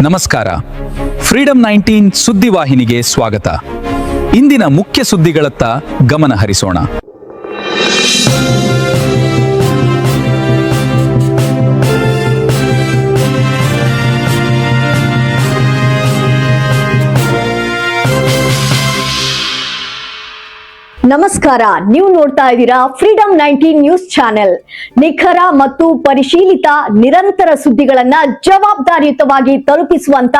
ನಮಸ್ಕಾರ. ಫ್ರೀಡಂ 19 ಸುದ್ದಿವಾಹಿನಿಗೆ ಸ್ವಾಗತ. ಇಂದಿನ ಮುಖ್ಯ ಸುದ್ದಿಗಳತ್ತ ಗಮನ ಹರಿಸೋಣ. ನಮಸ್ಕಾರ, ನೀವು ನೋಡ್ತಾ ಇದ್ದೀರಾ ಫ್ರೀಡಂ 19 ನ್ಯೂಸ್ ಚಾನೆಲ್. ನಿಖರ ಮತ್ತು ಪರಿಶೀಲಿತ ನಿರಂತರ ಸುದ್ದಿಗಳನ್ನ ಜವಾಬ್ದಾರಿಯುತವಾಗಿ ತಲುಪಿಸುವಂತ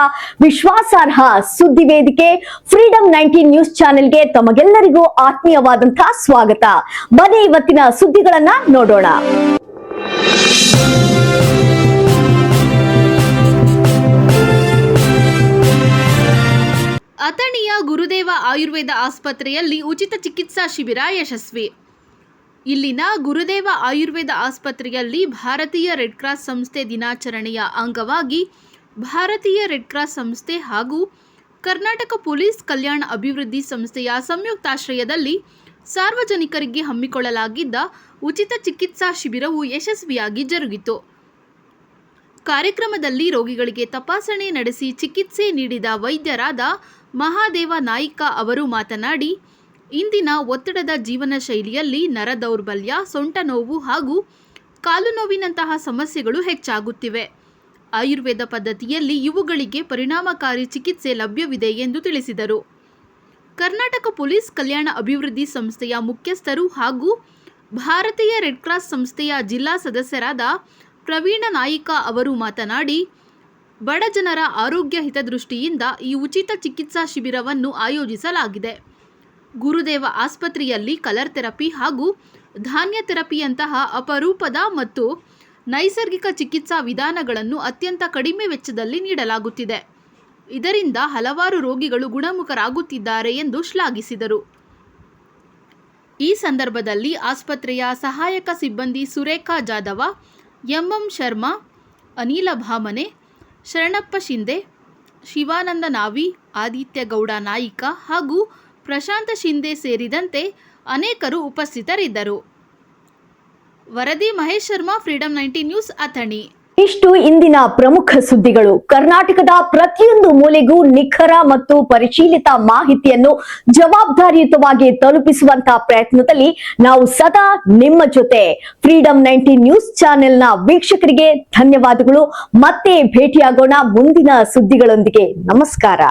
ವಿಶ್ವಾಸಾರ್ಹ ಸುದ್ದಿ ವೇದಿಕೆ ಫ್ರೀಡಂ 19 ನ್ಯೂಸ್ ಚಾನೆಲ್ಗೆ ತಮಗೆಲ್ಲರಿಗೂ ಆತ್ಮೀಯವಾದಂತಹ ಸ್ವಾಗತ. ಬನ್ನಿ ಇವತ್ತಿನ ಸುದ್ದಿಗಳನ್ನ ನೋಡೋಣ. ಅಥಣಿಯ ಗುರುದೇವ ಆಯುರ್ವೇದ ಆಸ್ಪತ್ರೆಯಲ್ಲಿ ಉಚಿತ ಚಿಕಿತ್ಸಾ ಶಿಬಿರ ಯಶಸ್ವಿ. ಇಲ್ಲಿನ ಗುರುದೇವ ಆಯುರ್ವೇದ ಆಸ್ಪತ್ರೆಯಲ್ಲಿ ಭಾರತೀಯ ರೆಡ್ ಕ್ರಾಸ್ ಸಂಸ್ಥೆ ದಿನಾಚರಣೆಯ ಅಂಗವಾಗಿ ಭಾರತೀಯ ರೆಡ್ ಕ್ರಾಸ್ ಸಂಸ್ಥೆ ಹಾಗೂ ಕರ್ನಾಟಕ ಪೊಲೀಸ್ ಕಲ್ಯಾಣ ಅಭಿವೃದ್ಧಿ ಸಂಸ್ಥೆಯ ಸಂಯುಕ್ತಾಶ್ರಯದಲ್ಲಿ ಸಾರ್ವಜನಿಕರಿಗೆ ಹಮ್ಮಿಕೊಳ್ಳಲಾಗಿದ್ದ ಉಚಿತ ಚಿಕಿತ್ಸಾ ಶಿಬಿರವು ಯಶಸ್ವಿಯಾಗಿ ಜರುಗಿತು. ಕಾರ್ಯಕ್ರಮದಲ್ಲಿ ರೋಗಿಗಳಿಗೆ ತಪಾಸಣೆ ನಡೆಸಿ ಚಿಕಿತ್ಸೆ ನೀಡಿದ ವೈದ್ಯರಾದ ಮಹಾದೇವ ನಾಯ್ಕ ಅವರು ಮಾತನಾಡಿ, ಇಂದಿನ ಒತ್ತಡದ ಜೀವನ ಶೈಲಿಯಲ್ಲಿ ನರ ದೌರ್ಬಲ್ಯ, ಸೊಂಟ ನೋವು ಹಾಗೂ ಕಾಲು ನೋವಿನಂತಹ ಸಮಸ್ಯೆಗಳು ಹೆಚ್ಚಾಗುತ್ತಿವೆ. ಆಯುರ್ವೇದ ಪದ್ಧತಿಯಲ್ಲಿ ಇವುಗಳಿಗೆ ಪರಿಣಾಮಕಾರಿ ಚಿಕಿತ್ಸೆ ಲಭ್ಯವಿದೆ ಎಂದು ತಿಳಿಸಿದರು. ಕರ್ನಾಟಕ ಪೊಲೀಸ್ ಕಲ್ಯಾಣ ಅಭಿವೃದ್ಧಿ ಸಂಸ್ಥೆಯ ಮುಖ್ಯಸ್ಥರು ಹಾಗೂ ಭಾರತೀಯ ರೆಡ್ ಕ್ರಾಸ್ ಸಂಸ್ಥೆಯ ಜಿಲ್ಲಾ ಸದಸ್ಯರಾದ ಪ್ರವೀಣ ನಾಯಿಕ ಅವರು ಮಾತನಾಡಿ, ಬಡ ಜನರ ಆರೋಗ್ಯ ಹಿತದೃಷ್ಟಿಯಿಂದ ಈ ಉಚಿತ ಚಿಕಿತ್ಸಾ ಶಿಬಿರವನ್ನು ಆಯೋಜಿಸಲಾಗಿದೆ. ಗುರುದೇವ ಆಸ್ಪತ್ರೆಯಲ್ಲಿ ಕಲರ್ ಥೆರಪಿ ಹಾಗೂ ಧಾನ್ಯ ಥೆರಪಿಯಂತಹ ಅಪರೂಪದ ಮತ್ತು ನೈಸರ್ಗಿಕ ಚಿಕಿತ್ಸಾ ವಿಧಾನಗಳನ್ನು ಅತ್ಯಂತ ಕಡಿಮೆ ವೆಚ್ಚದಲ್ಲಿ ನೀಡಲಾಗುತ್ತಿದೆ. ಇದರಿಂದ ಹಲವಾರು ರೋಗಿಗಳು ಗುಣಮುಖರಾಗುತ್ತಿದ್ದಾರೆ ಎಂದು ಶ್ಲಾಘಿಸಿದರು. ಈ ಸಂದರ್ಭದಲ್ಲಿ ಆಸ್ಪತ್ರೆಯ ಸಹಾಯಕ ಸಿಬ್ಬಂದಿ ಸುರೇಖಾ ಜಾಧವ, ಎಂಎಂ ಶರ್ಮಾ, ಅನಿಲ ಭಾಮನೆ, ಶರಣಪ್ಪ ಶಿಂದೆ, ಶಿವಾನಂದ ನಾವಿ, ಆದಿತ್ಯ ಗೌಡ ನಾಯಿಕ ಹಾಗೂ ಪ್ರಶಾಂತ ಶಿಂದೆ ಸೇರಿದಂತೆ ಅನೇಕರು ಉಪಸ್ಥಿತರಿದ್ದರು. ವರದಿ ಮಹೇಶ್ ಶರ್ಮಾ, ಫ್ರೀಡಂ 19 ನ್ಯೂಸ್, ಅಥಣಿ. ಇಷ್ಟು ಇಂದಿನ ಪ್ರಮುಖ ಸುದ್ದಿಗಳು. ಕರ್ನಾಟಕದ ಪ್ರತಿಯೊಂದು ಮೂಲೆಗೂ ನಿಖರ ಮತ್ತು ಪರಿಶೀಲಿತ ಮಾಹಿತಿಯನ್ನು ಜವಾಬ್ದಾರಿಯುತವಾಗಿ ತಲುಪಿಸುವಂತಹ ಪ್ರಯತ್ನದಲ್ಲಿ ನಾವು ಸದಾ ನಿಮ್ಮ ಜೊತೆ. ಫ್ರೀಡಂ 19 ನ್ಯೂಸ್ ಚಾನೆಲ್ನ ವೀಕ್ಷಕರಿಗೆ ಧನ್ಯವಾದಗಳು. ಮತ್ತೆ ಭೇಟಿಯಾಗೋಣ ಮುಂದಿನ ಸುದ್ದಿಗಳೊಂದಿಗೆ. ನಮಸ್ಕಾರ.